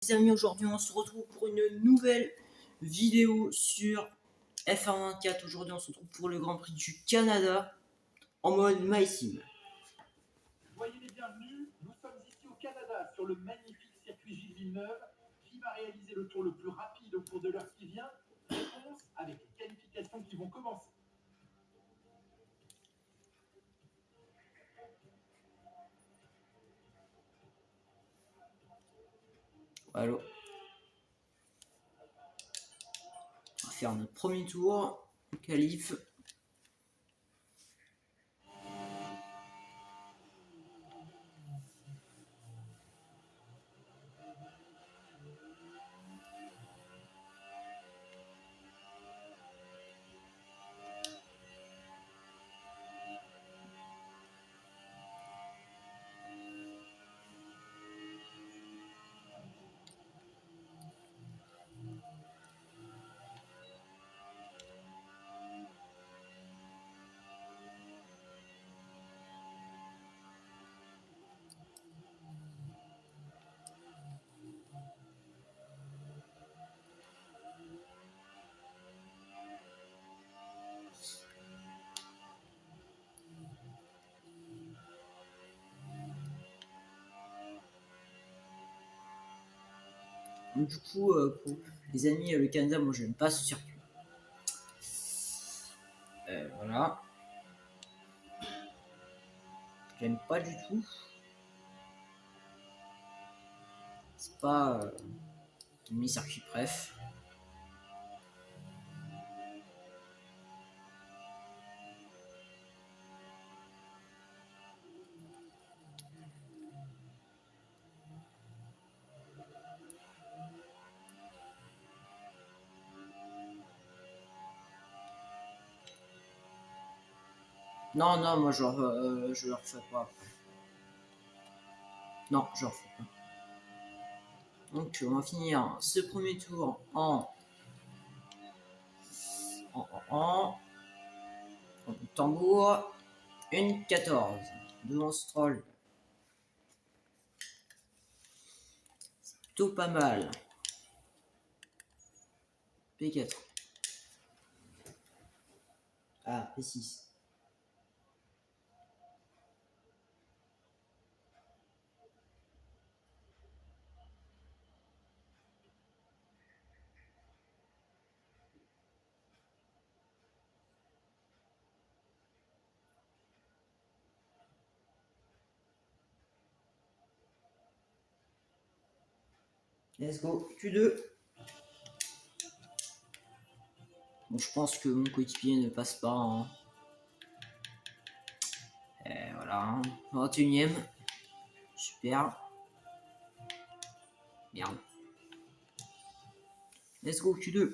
Les amis, aujourd'hui on se retrouve pour une nouvelle vidéo sur F1 24. Aujourd'hui on se retrouve pour le Grand Prix du Canada en mode MySim. Soyez les bienvenus, nous sommes ici au Canada sur le magnifique circuit Gilles Villeneuve. Qui va réaliser le tour le plus rapide au cours de l'heure qui vient? Réponse avec les qualifications qui vont commencer. Voilà. On va faire notre premier tour, qualif. Donc, du coup, pour les amis, le Canada, moi je n'aime pas ce circuit. Voilà. J'aime pas du tout. C'est pas mes circuits préf. Non, non, moi je le refais pas. Non, je le refais pas. Donc on va finir ce premier tour en tambour, une 14 devant Stroll. C'est plutôt pas mal. P4. Ah, P6. Let's go, Q2. Bon, je pense que mon coéquipier ne passe pas. Hein. Et voilà, 21ème. Super. Merde. Let's go, Q2.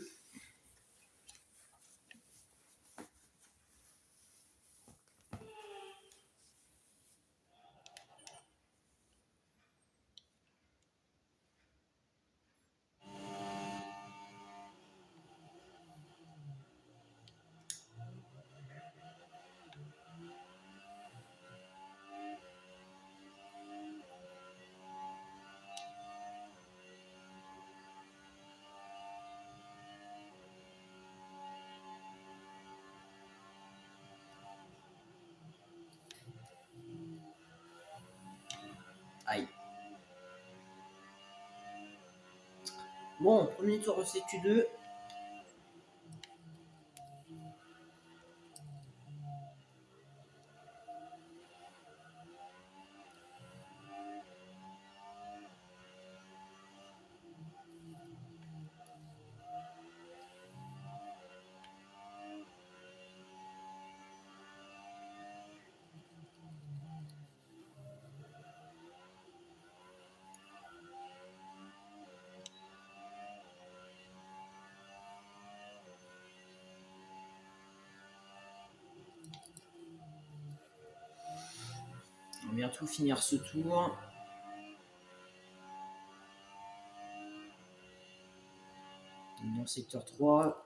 Aïe. Bon, premier tour de CQ2. On va bientôt finir ce tour. Dans le secteur 3.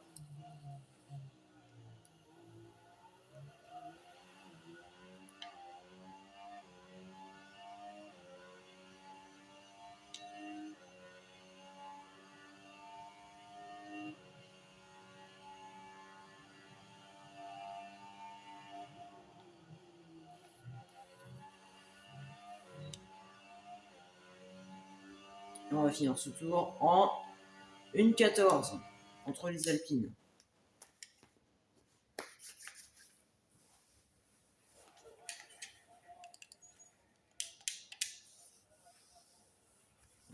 Et on va finir ce tour en 1,14 entre les Alpines.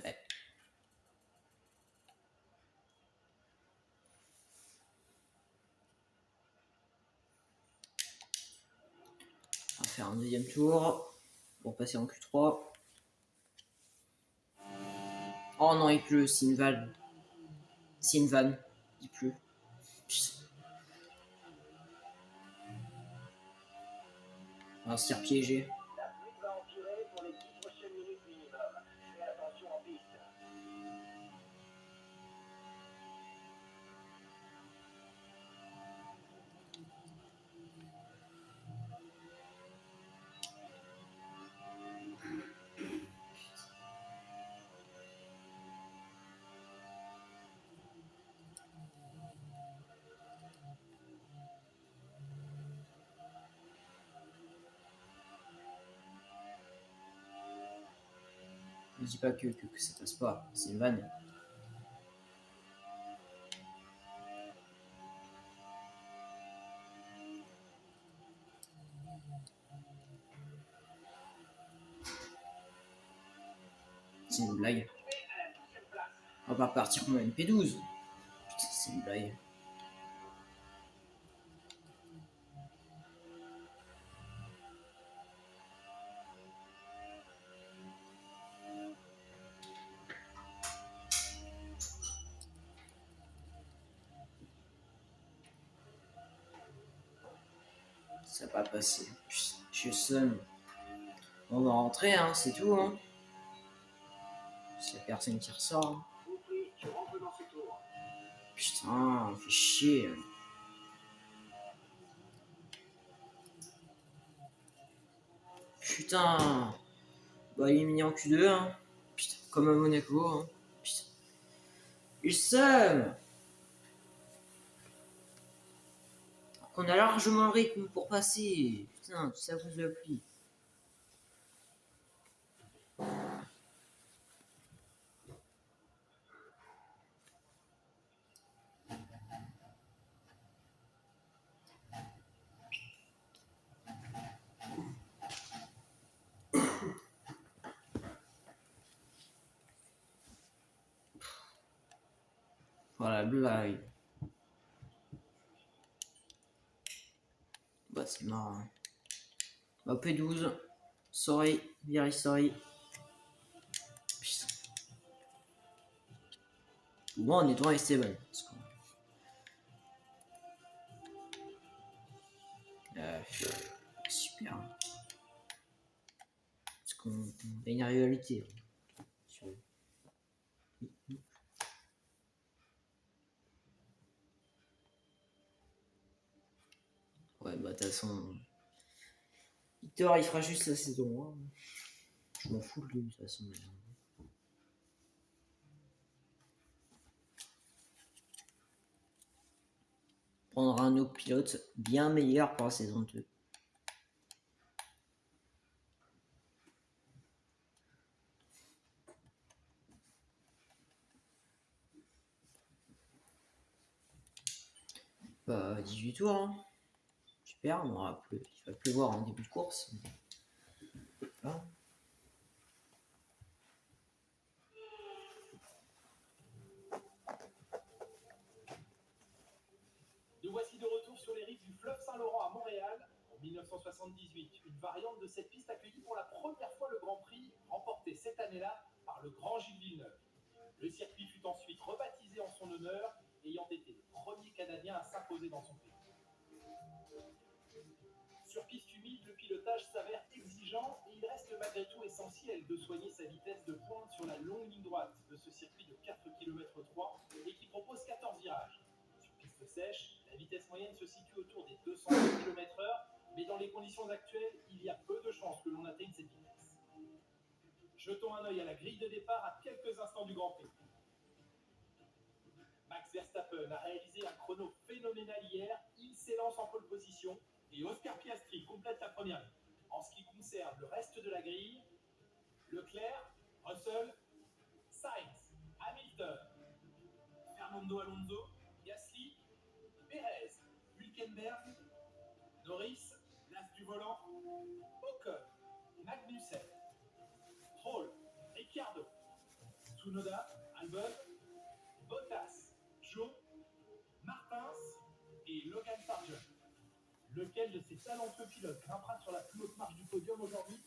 Ouais. On va faire un deuxième tour pour passer en Q3. Oh non, il pleut, c'est une vanne. C'est une vanne, il pleut. On va se faire piéger. La pluie va empirer pour les 10 prochaines minutes minimum. Fais attention en piste. Ne dis pas que ça passe pas, c'est une vanne. C'est une blague. On va pas partir comme une P12. Putain, c'est une blague. Ça va pas passer. Je sonne. On va rentrer, hein, c'est tout. Hein. S'il y a personne qui ressort. Putain, fait chier. Putain. Bah, éliminé en Q2. Hein. Putain, comme à Monaco. Hein. Putain. Il somme. On a largement le rythme pour passer. Putain, tout ça à cause de la pluie. Voilà, blague. Bah, c'est marrant. Bah, P12. Sorry, very sorry. Putain. Bon, on est droit et c'est bon. Super. Parce qu'on a une rivalité. Ouais, bah, de toute façon. Victor, il fera juste la saison. Hein. Je m'en fous de lui, de toute façon. Prendra un autre pilote bien meilleur pour la saison 2. Bah, 18 tours. Hein. Super, on aura il va pleuvoir en début de course. Voilà. Nous voici de retour sur les rives du fleuve Saint-Laurent à Montréal. En 1978, une variante de cette piste accueillit pour la première fois le Grand Prix, remporté cette année-là par le grand Gilles Villeneuve. Le circuit fut ensuite rebaptisé en son honneur, ayant été le premier Canadien à s'imposer dans son pays. Sur piste humide, le pilotage s'avère exigeant et il reste malgré tout essentiel de soigner sa vitesse de pointe sur la longue ligne droite de ce circuit de 4 km/3 et qui propose 14 virages. Sur piste sèche, la vitesse moyenne se situe autour des 200 km/h, mais dans les conditions actuelles, il y a peu de chances que l'on atteigne cette vitesse. Jetons un œil à la grille de départ à quelques instants du Grand Prix. Max Verstappen a réalisé un chrono phénoménal hier, il s'élance en pole position et Oscar Piastri complète la première ligne. En ce qui concerne le reste de la grille, Leclerc, Russell, Sainz, Hamilton, Fernando Alonso, Gasly, Perez, Hülkenberg, Norris, l'as du volant, Ocon, Magnussen, Stroll, Ricciardo, Tsunoda, Albon, Bottas, Joe, Martins et Logan Sargent. Lequel de ces talentueux pilotes grimpera sur la plus haute marche du podium aujourd'hui?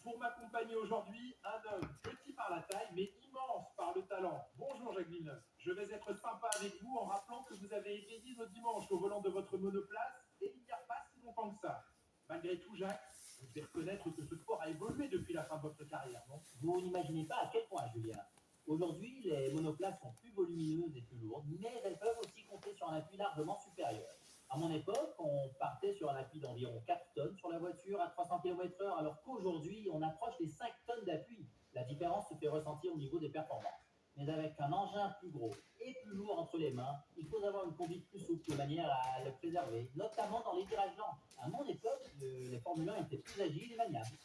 Pour m'accompagner aujourd'hui, un homme petit par la taille, mais immense par le talent. Bonjour Jacques Villeneuve. Je vais être sympa avec vous en rappelant que vous avez égayé nos dimanches au volant de votre monoplace et il n'y a pas si longtemps que ça. Malgré tout, Jacques, vous devez reconnaître que ce sport a évolué depuis la fin de votre carrière, non? Vous n'imaginez pas à quel point, Julien. Aujourd'hui, les monoplaces sont plus volumineuses et plus lourdes, mais elles peuvent aussi compter sur un appui largement supérieur. À mon époque, on partait sur un appui d'environ 4 tonnes sur la voiture à 300 km/h, alors qu'aujourd'hui, on approche les 5 tonnes d'appui. La différence se fait ressentir au niveau des performances. Mais avec un engin plus gros et plus lourd entre les mains, il faut avoir une conduite plus souple de manière à le préserver, notamment dans les virages lents. À mon époque, les Formule 1 étaient plus agiles et maniables.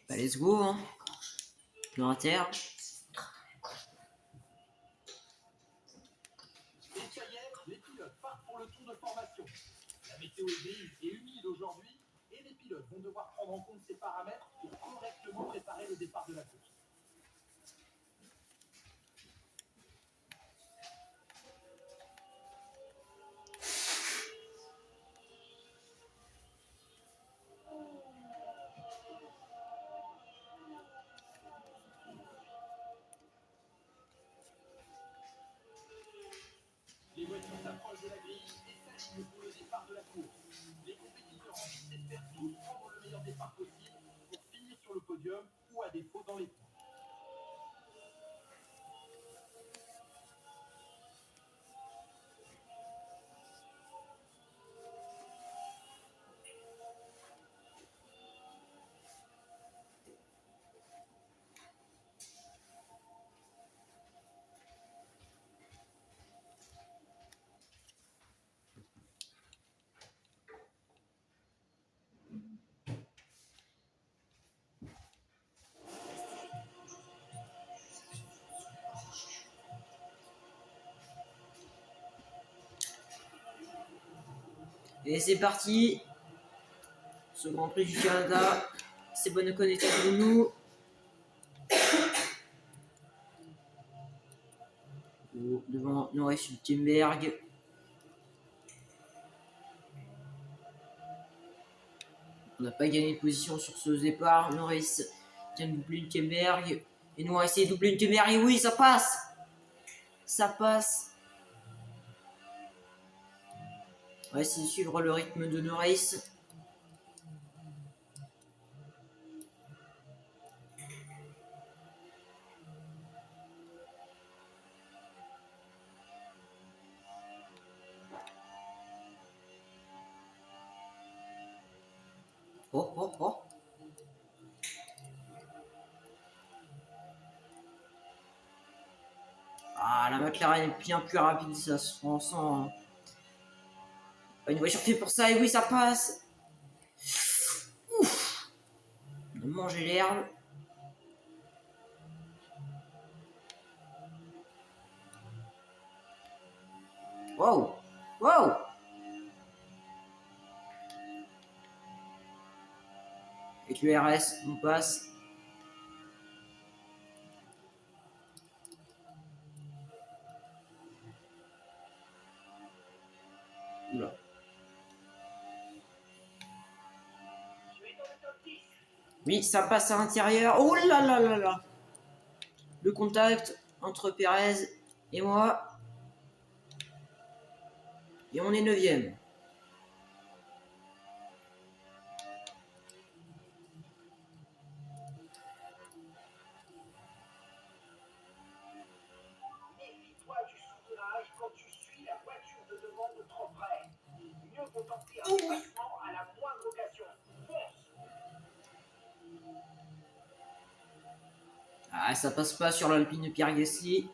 Bah, let's go, hein. Dans la terre. Et ça y est, les pilotes partent pour le tour de formation. La météo est grise et humide aujourd'hui et les pilotes vont devoir prendre en compte ces paramètres pour correctement préparer le départ de la course. Les voitures s'approchent de la grille et s'alignent pour le départ de la course. Les compétiteurs en piste espèrent tous prendre le meilleur départ possible pour finir sur le podium ou à défaut dans les points. Et c'est parti. Ce Grand Prix du Canada. C'est bonne connaissance de nous. Devant Norris Hülkenberg. On n'a pas gagné de position sur ce départ. Norris vient de doubler Hülkenberg. Et nous on va essayer de doubler Hülkenberg. Et oui, ça passe. Ça passe. On va essayer de suivre le rythme de Norris. Oh, oh, oh. Ah, la McLaren est bien plus rapide, ça se ressent. Une voiture faite pour ça, et oui, ça passe. Ouf. On a mangé l'herbe. Wow. Wow. Avec le RS, on passe. Oula. Oui, ça passe à l'intérieur. Oh là là là là. Le contact entre Perez et moi. Et on est 9e. Méfie-toi du soupirage quand tu suis la voiture de devant de trop près. Mieux vaut tenter un dépassement à la moindre occasion. Fonce! Ah, ça passe pas sur l'Alpine de Pierre Gasly.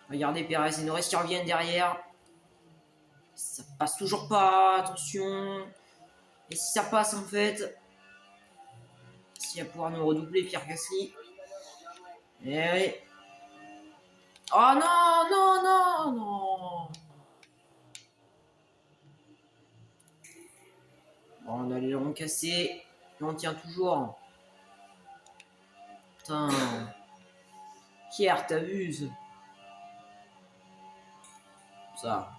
Regardez Perez et Norris qui reviennent derrière. Ça passe toujours pas, attention. Et si ça passe en fait, s'il va pouvoir nous redoubler Pierre Gasly. Eh oui. Oh non, non, non, non. Bon, on a les ronds cassés. Et on tient toujours. Putain. Pierre, t'abuses. Ça.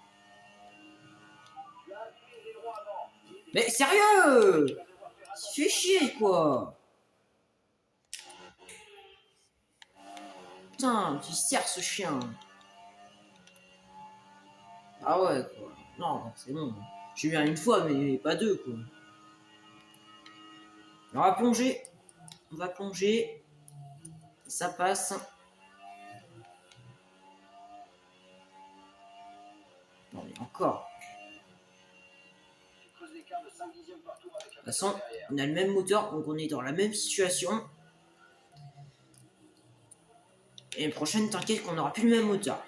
Mais sérieux! Il fait chier, quoi! Putain, tu sers ce chien. Ah ouais, quoi. Non, c'est bon. J'ai eu un une fois, mais pas deux, quoi. On va plonger. On va plonger. Ça passe. Non, mais encore. De toute façon, on a le même moteur, donc on est dans la même situation. Et la prochaine, t'inquiète qu'on n'aura plus le même moteur.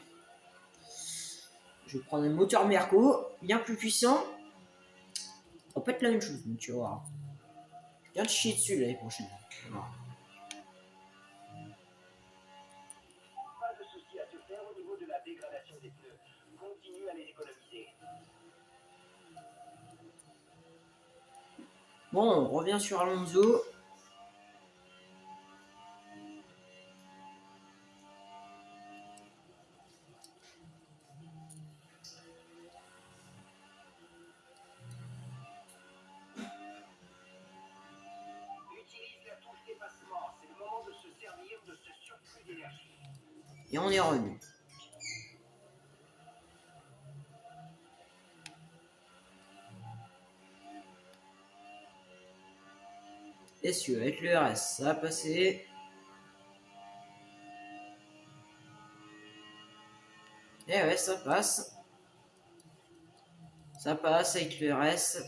Je vais prendre un moteur Merco, bien plus puissant. On peut être la même chose, donc tu vois. Viens te chier dessus l'année prochaine. Voilà. Pas de souci à se faire au niveau de la dégradation des pneus. Continue à les économiser. Bon, on revient sur Alonso. Utilise la touche d'effacement. C'est le moment de se servir de ce surplus d'énergie. Et on est revenu. Messieurs, avec le RS, ça a passé. Eh ouais, ça passe. Ça passe avec le RS.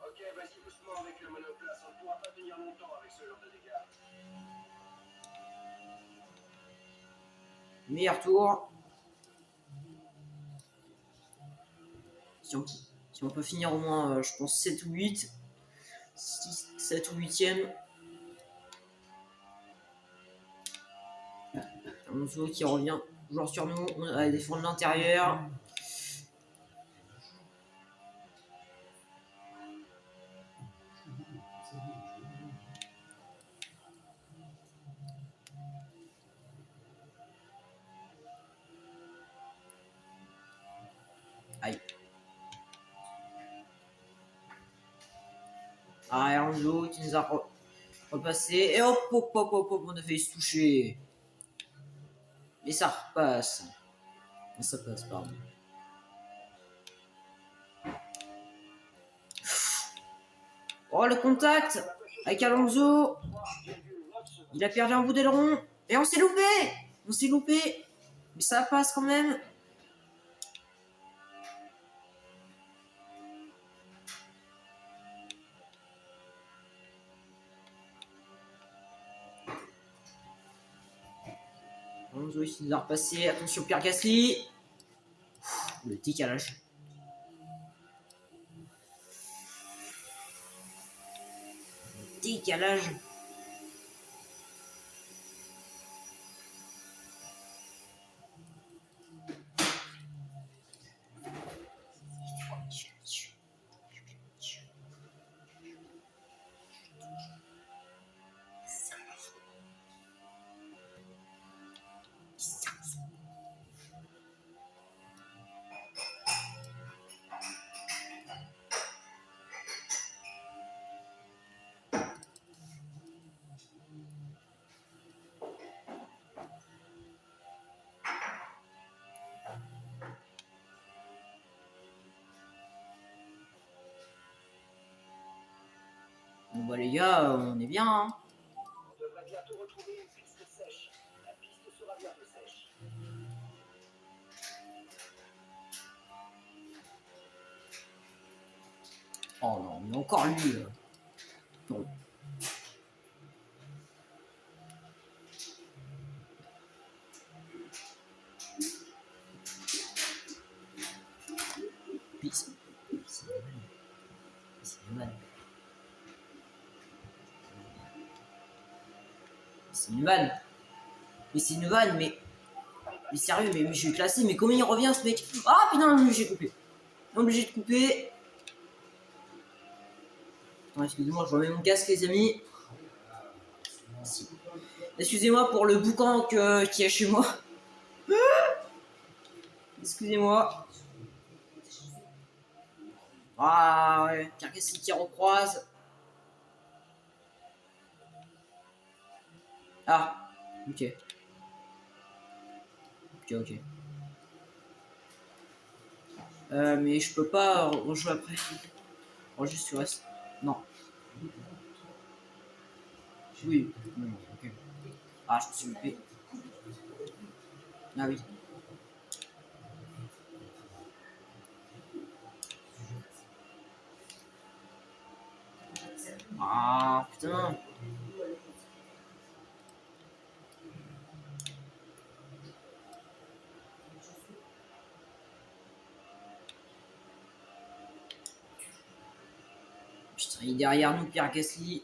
Ok, vas-y doucement avec le monoplace, on ne pourra pas tenir longtemps avec ce genre de dégâts. Meilleur tour. Si on peut finir au moins, je pense, 7 ou 8. 6, 7 ou 8ème. Alonso qui revient toujours sur nous. On va défendre l'intérieur. Aïe. Ah, Alonso qui nous a repassé. Et hop, hop, hop, hop, hop, on a failli se toucher. Et ça repasse. Et ça passe, pardon. Oh, le contact avec Alonso. Il a perdu un bout d'aileron. Et on s'est loupé. On s'est loupé. Mais ça passe quand même. Alonso il nous a repassé. Attention Pierre Gasly. Le décalage. Décalage. Bon bah les gars, on est bien. Hein. On devrait bientôt retrouver une piste sèche. La piste sera bientôt sèche. Oh non, mais encore lui. Bon. Pisse. C'est une vanne. C'est une vanne. Mais c'est une vanne, mais sérieux, mais je suis classé, mais comment il revient ce mec? Ah putain, j'ai coupé. Obligé de couper. Attends, excusez-moi, je remets mon casque, les amis. Excusez-moi pour le boucan qui est chez moi. Excusez-moi. Ah ouais, qu'est-ce qui recroise? Ah, ok. Ok. Mais je peux pas rejouer après. Juste tu restes. Non. Oui. Ok. Ah, je me suis loupé. Ah oui. Ah putain. Putain, il est derrière nous, Pierre Gasly.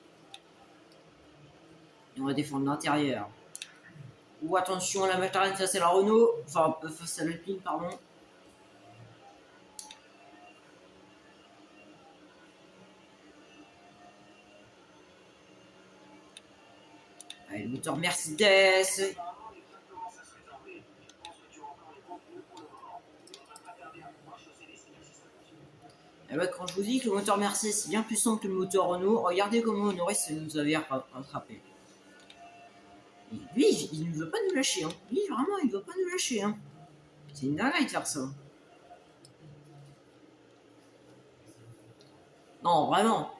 Et on va défendre l'intérieur. Ou attention à la McLaren face à la Renault. Enfin, face à l'Alpine, pardon. Allez, le moteur Mercedes. Et ouais, quand je vous dis que le moteur Mercedes est bien plus puissant que le moteur Renault, regardez comment Norris nous avait rattrapé. Et lui, il ne veut pas nous lâcher. Hein. Lui, vraiment, il ne veut pas nous lâcher. Hein. C'est une dinguerie de faire ça. Non, vraiment.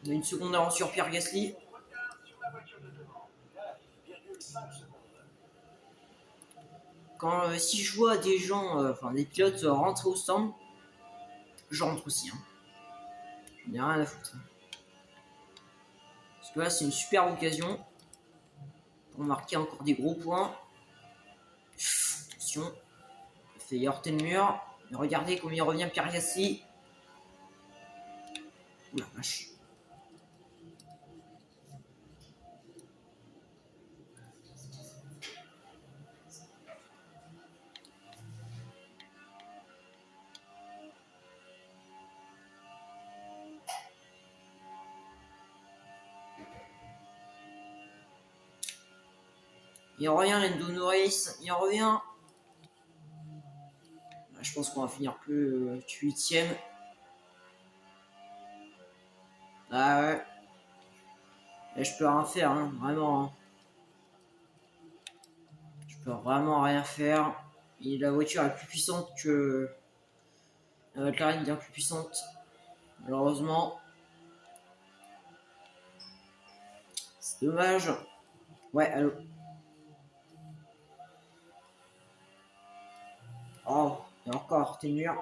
On a une seconde d'avance sur Pierre Gasly. Quand si je vois des gens, enfin des pilotes rentrer au stand, je rentre aussi. Hein. J'en ai rien à foutre. Parce que là, c'est une super occasion pour marquer encore des gros points. Attention, il fait heurter le mur. Mais regardez comment il revient Pierre Gasly. Oula, vache. Il revient Lando Norris, il revient. Je pense qu'on va finir plus 8ème. Ah ouais. Et je peux rien faire, hein, vraiment. Hein. Je peux vraiment rien faire. Et la voiture est plus puissante que... La McLaren est bien plus puissante. Malheureusement. C'est dommage. Ouais, allô. Oh, et encore, t'es mûr.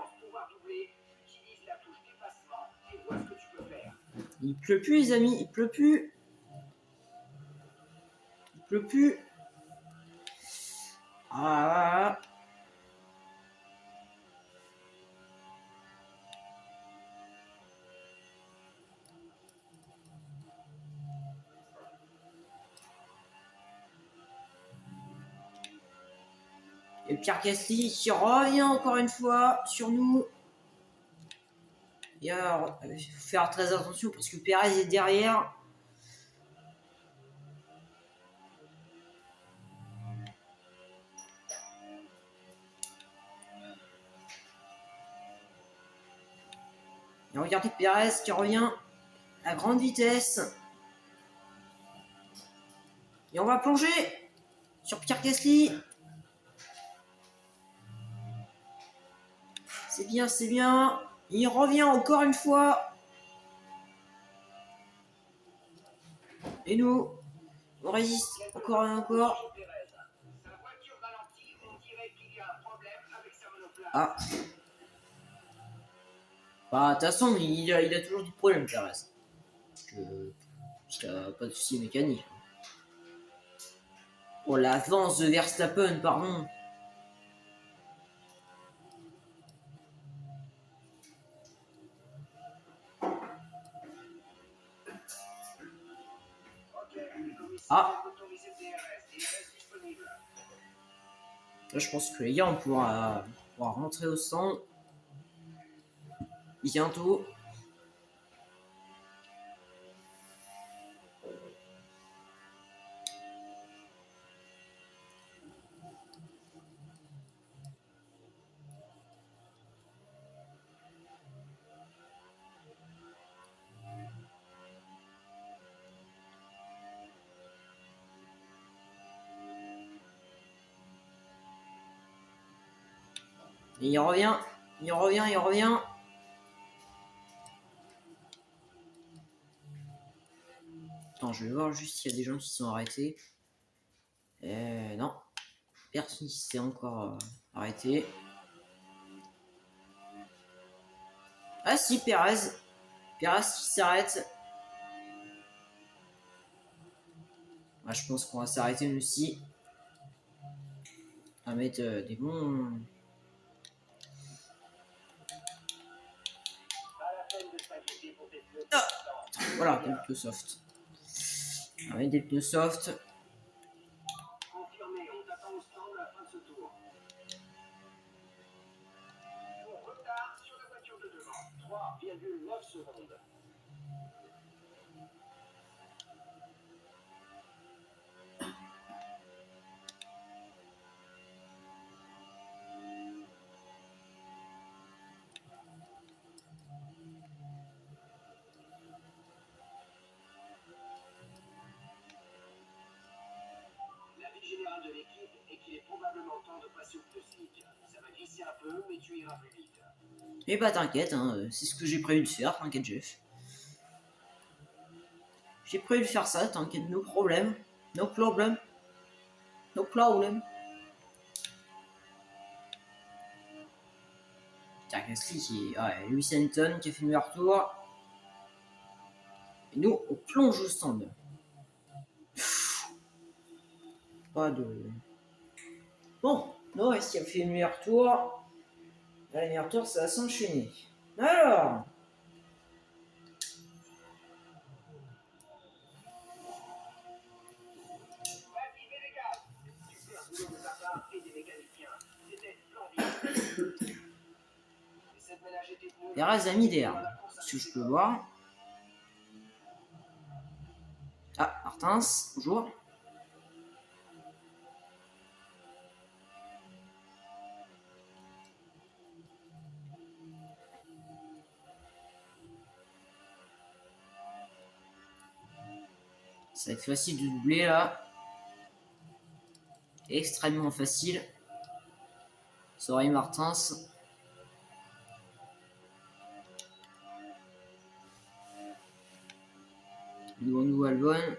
Il pleut plus, les amis, il pleut plus. Il pleut plus. Ah. Et Pierre Gasly qui revient encore une fois sur nous. Il faut faire très attention parce que Perez est derrière. Et regardez Perez qui revient à grande vitesse. Et on va plonger sur Pierre Gasly. C'est bien, c'est bien. Il revient encore une fois. Et nous, on résiste encore et encore. Ah. Bah, de toute façon, il a toujours du problème, Perez. Il a pas de soucis mécaniques. Oh, l'avance de Verstappen, pardon. Ah. Là, je pense que les gars, on pourra rentrer au stand bientôt. Et il revient, il revient, il revient. Attends, je vais voir juste s'il y a des gens qui sont arrêtés. Non, personne qui s'est encore arrêté. Ah si, Perez. Perez qui s'arrête. Ah, je pense qu'on va s'arrêter nous aussi. On va mettre des bons... Ah, voilà, des pneus soft. On va mettre des pneus soft. Confirmé, on t'attend au stand à la fin de ce tour. Pour retard sur la voiture de devant, 3,9 secondes. L'avis général de l'équipe est qu'il est probablement temps de passer au pneu slick. Ça va glisser un peu, mais tu iras plus vite. Et bah t'inquiète, hein, c'est ce que j'ai prévu de faire, t'inquiète Jeff. J'ai prévu de faire ça, t'inquiète, no problème. No problem. No problem. Tiens, Gasly qui est... Ouais, Lewis Hamilton qui a fait le meilleur tour. Et nous, on plonge au stand. Pas de... Bon, Norris qui a fait le meilleur tour. Là, le meilleur tour, ça va s'enchaîner. Alors... Vas-y, mets les gaz. Super boulot de ta part et des mécaniciens. C'était splendide. Essaie de ménager tes pneus. Perez a mis d'air. Ce que je peux voir. Ah, Martins, bonjour. Ça va être facile de doubler là. Extrêmement facile. Sorry Martins. Nous Albon.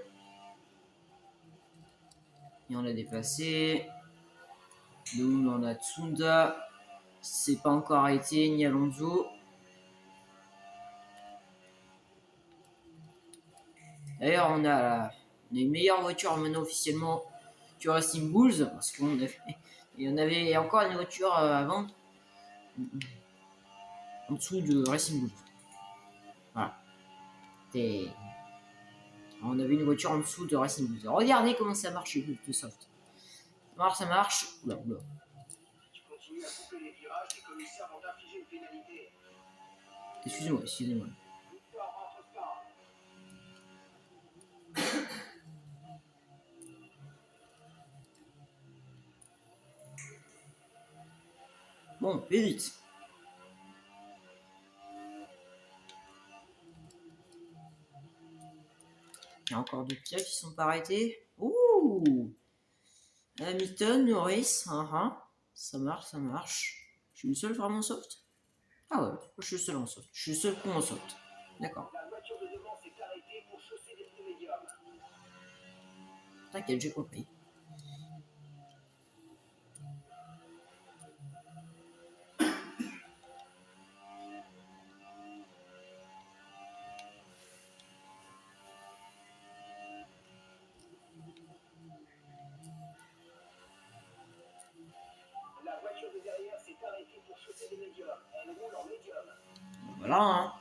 Et on l'a déplacé. Nous on a Tsunda. C'est pas encore arrêté, ni Alonso. D'ailleurs, on a une meilleure voiture maintenant officiellement que Racing Bulls. Parce qu'on avait, et on avait encore une voiture avant. En dessous de Racing Bulls. Voilà. Et on avait une voiture en dessous de Racing Bulls. Regardez comment ça marche le soft. Ça marche. Oula, oula. Tu continues à couper les virages, les commissaires vont t'infliger une pénalité. Excusez-moi, excusez-moi. Victoire entre stand. Bon, plus vite. Il y a encore d'autres pieds qui sont pas arrêtés. Ouh! Hamilton, Norris, ça marche, ça marche. Je suis le seul vraiment soft? Ah ouais, je suis le seul en soft. Je suis le seul con en soft. D'accord. La voiture de devant s'est arrêtée pour chausser des pneus médiums. T'inquiète, j'ai compris. Voilà, hein.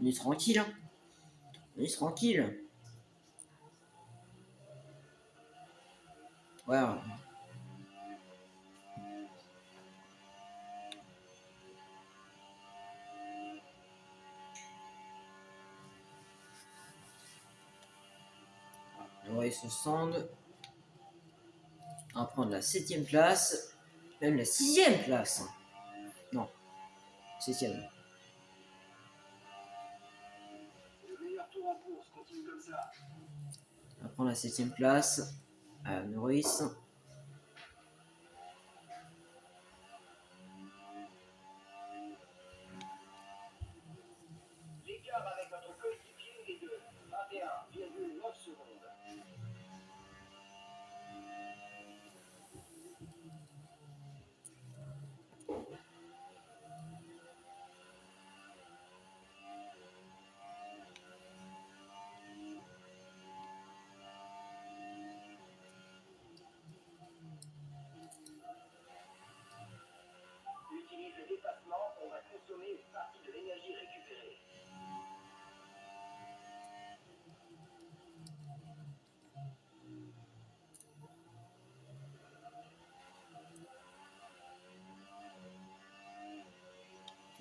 On est tranquille. Hein. On est tranquille. Ouais. On va se stand. On va prendre la 7ème place. Même la 6ème place. Non. 7ème. Le meilleur tour en course, continue comme ça. On va prendre la 7ème place. À Norris. L'écart avec votre coéquipier est de 21,9 secondes. Utilise le dépassement, on va consommer une partie de l'énergie récupérée.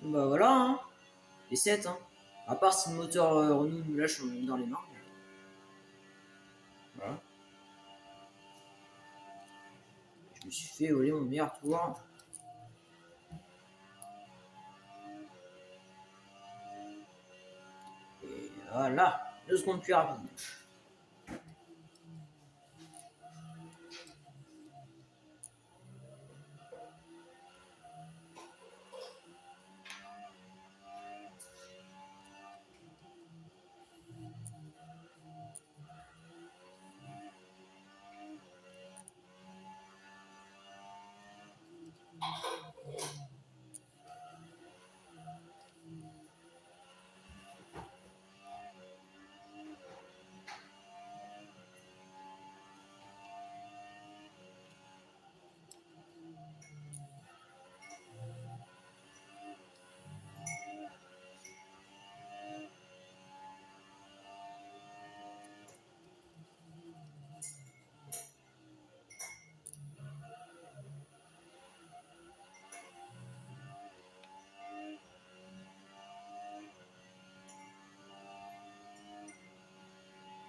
Bah voilà, hein. Les 7, hein. À part si le moteur Renault nous lâche dans les mains. Voilà. Je me suis fait voler mon meilleur tour. Et voilà, 2 secondes plus rapide.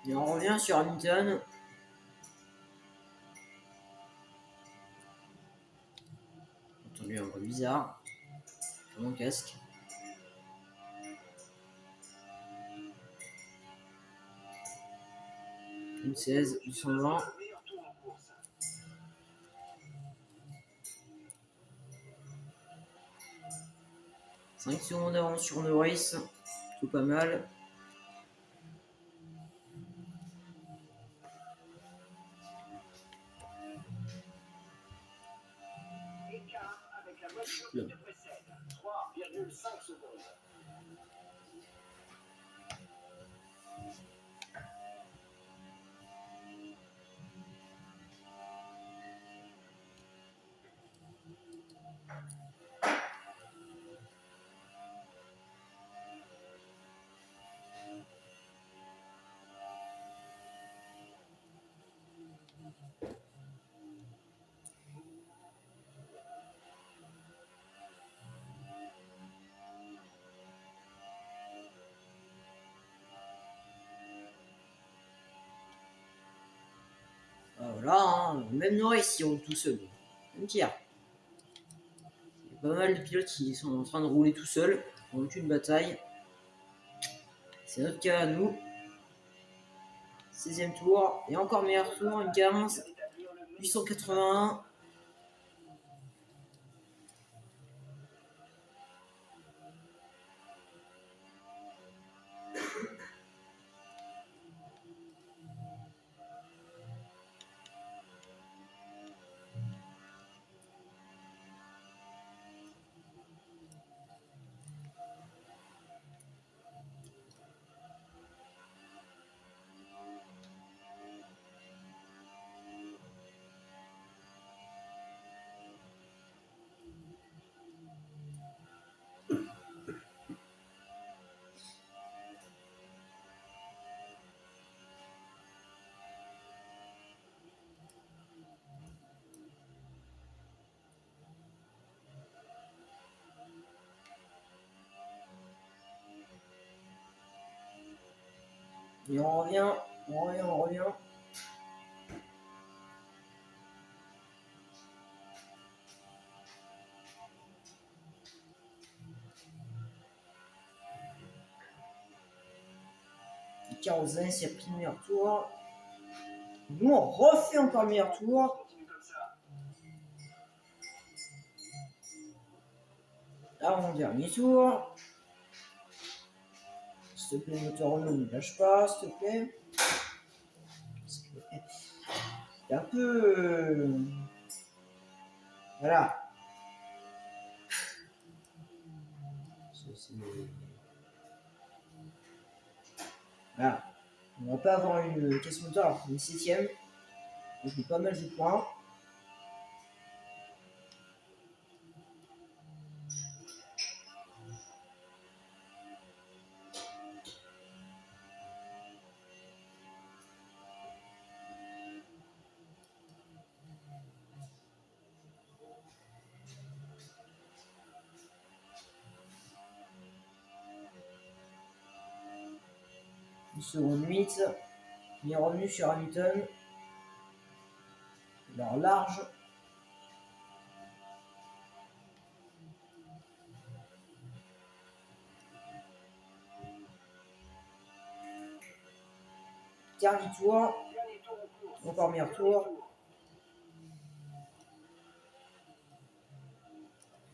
Et on revient sur Hamilton. J'ai entendu un bruit bizarre. Sur mon casque. Une 16, 220. Le meilleur tour en course. 5 secondes d'avance sur Norris. Tout pas mal. Écart avec la voiture qui te précède. 3,5 secondes. Voilà, hein. Même Norris il roule tout seul. Même Pierre. Il y a pas mal de pilotes qui sont en train de rouler tout seuls. Dans aucune bataille. C'est notre cas à nous. 16ème tour. Et encore meilleur tour. Une 15. 881. Et on revient, on revient, on revient. Kérosène, c'est pris le meilleur tour. Nous, on refait encore le meilleur tour. Avant-dernier tour. S'il te plaît, moteur Renault, ne lâche pas, s'il te plaît. C'est un peu... Voilà. Voilà. On va pas avoir une caisse moteur alors qu'on est 7ème. On joue pas mal de points. Une seconde 8. Il est revenu sur Hamilton. Alors large. Dernier tour. Encore meilleur tour.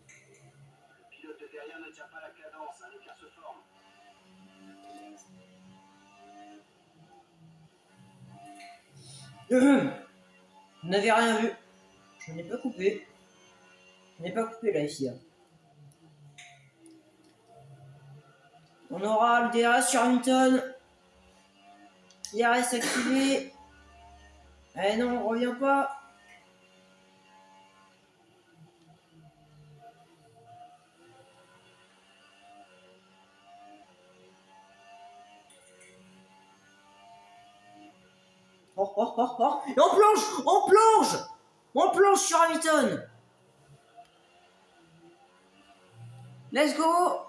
Le pilote de derrière ne tient pas la cadence, l'écart se forme. Vous n'avez rien vu. Je n'ai pas coupé. Je n'ai pas coupé la FIA. On aura le DRS sur Hamilton. DRS activé. Eh non, on revient pas. Oh, oh, oh, oh. Et on plonge. On plonge. On plonge sur Hamilton. Let's go.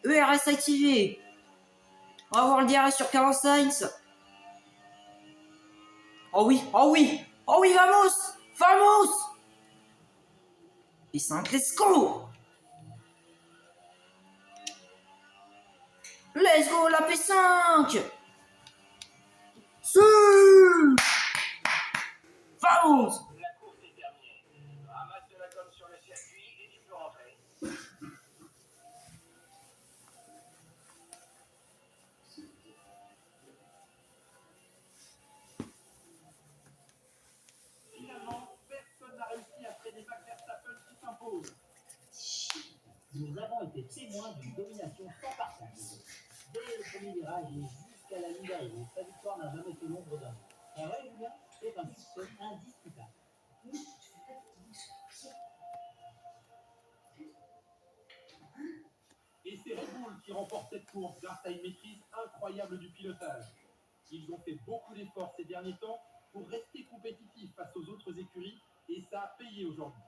ERS activé. On va voir le DRS sur Carlos Sainz. Oh oui, oh oui. Oh oui, vamos. Vamos. Et 5, let's go. Let's go, la P5. Vamos. La course est terminée. Ramasse de la gomme sur le circuit et tu peux rentrer. Finalement, personne n'a réussi à freiner Max Verstappen qui s'impose. Nous avons été témoins d'une domination sans partage. Dès le premier virage et jusqu'à la ligne d'arrivée, sa victoire n'a jamais fait l'ombre d'un. C'est vrai, Julien, c'est un succès indiscutable. Et c'est Red Bull qui remporte cette course grâce à une maîtrise incroyable du pilotage. Ils ont fait beaucoup d'efforts ces derniers temps pour rester compétitifs face aux autres écuries et ça a payé aujourd'hui.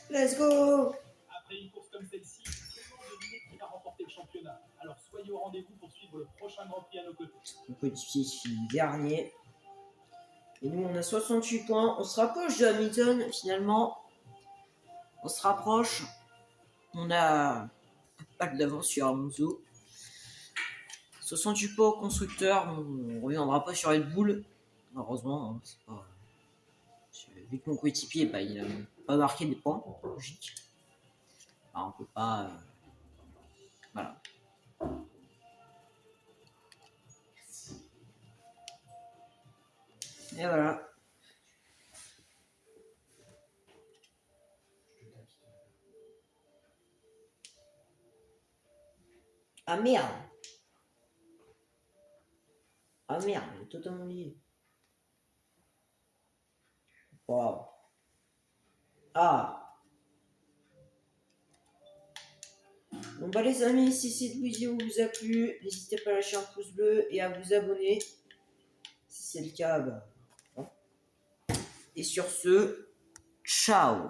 Let's go. Après une course comme celle-ci, comment deviner qui va remporter le championnat? Alors soyez au rendez-vous pour suivre le prochain Grand Prix à nos côtés. Mon coéquipier finit dernier. Et nous, on a 68 points. On se rapproche de Hamilton, finalement. On se rapproche. On a pas d'avance sur Alonso. 68 points au constructeur. On ne reviendra pas sur Red Bull. Heureusement, hein, c'est pas... vu que mon coéquipier, bah, il n'a pas marqué des points. Logique. Bah, on peut pas... Voilà. Et voilà. Ah merde. Ah merde, j'ai totalement oublié. Waouh. Ah. Bon bah les amis, si cette vidéo vous a plu, n'hésitez pas à lâcher un pouce bleu et à vous abonner. Si c'est le cas, bah, bon. Et sur ce, ciao.